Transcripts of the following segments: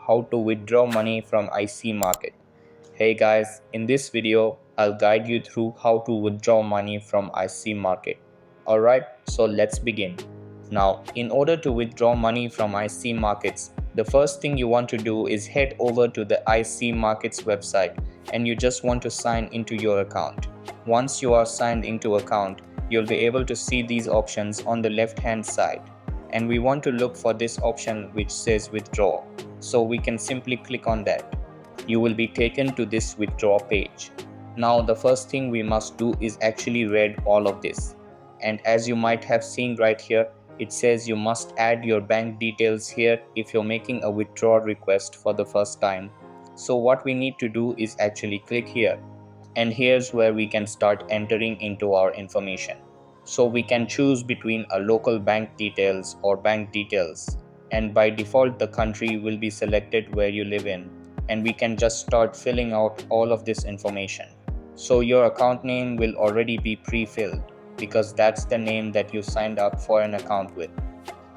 how to withdraw money from IC Market. Hey guys, in this video, I'll guide you through how to withdraw money from IC Market. Alright, so let's begin. Now, in order to withdraw money from IC Markets, the first thing you want to do is head over to the IC Markets website and you just want to sign into your account. Once you are signed into account, you'll be able to see these options on the left hand side. And we want to look for this option which says withdraw. So we can simply click on that. You will be taken to this withdraw page. Now the first thing we must do is actually read all of this. And as you might have seen right here, it says you must add your bank details here if you're making a withdrawal request for the first time. So what we need to do is actually click here. And here's where we can start entering into our information. So we can choose between a local bank details or bank details. And by default, the country will be selected where you live in. And we can just start filling out all of this information. So your account name will already be pre-filled because that's the name that you signed up for an account with.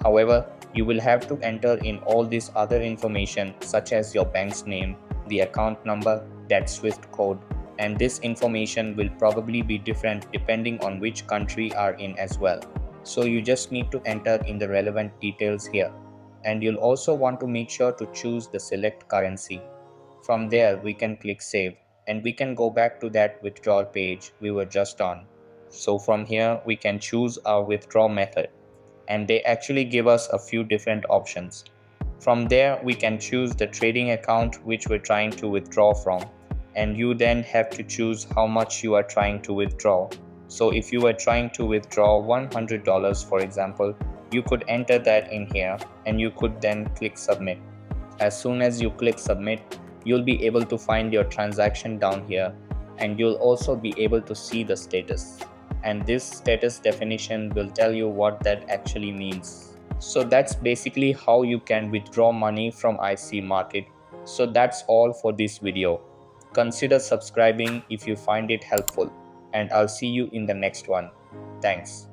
However, you will have to enter in all this other information such as your bank's name, the account number, that SWIFT code, and this information will probably be different depending on which country you are in as well. So you just need to enter in the relevant details here. And you'll also want to make sure to choose the select currency. From there we can click save and we can go back to that withdrawal page we were just on. So from here we can choose our withdrawal method and they actually give us a few different options. From there we can choose the trading account which we're trying to withdraw from, and you then have to choose how much you are trying to withdraw. So if you are trying to withdraw $100 for example, you could enter that in here and you could then click submit. As soon as you click submit, you'll be able to find your transaction down here and you'll also be able to see the status. And this status definition will tell you what that actually means. So that's basically how you can withdraw money from IC Market. So that's all for this video. Consider subscribing if you find it helpful, and I'll see you in the next one. Thanks.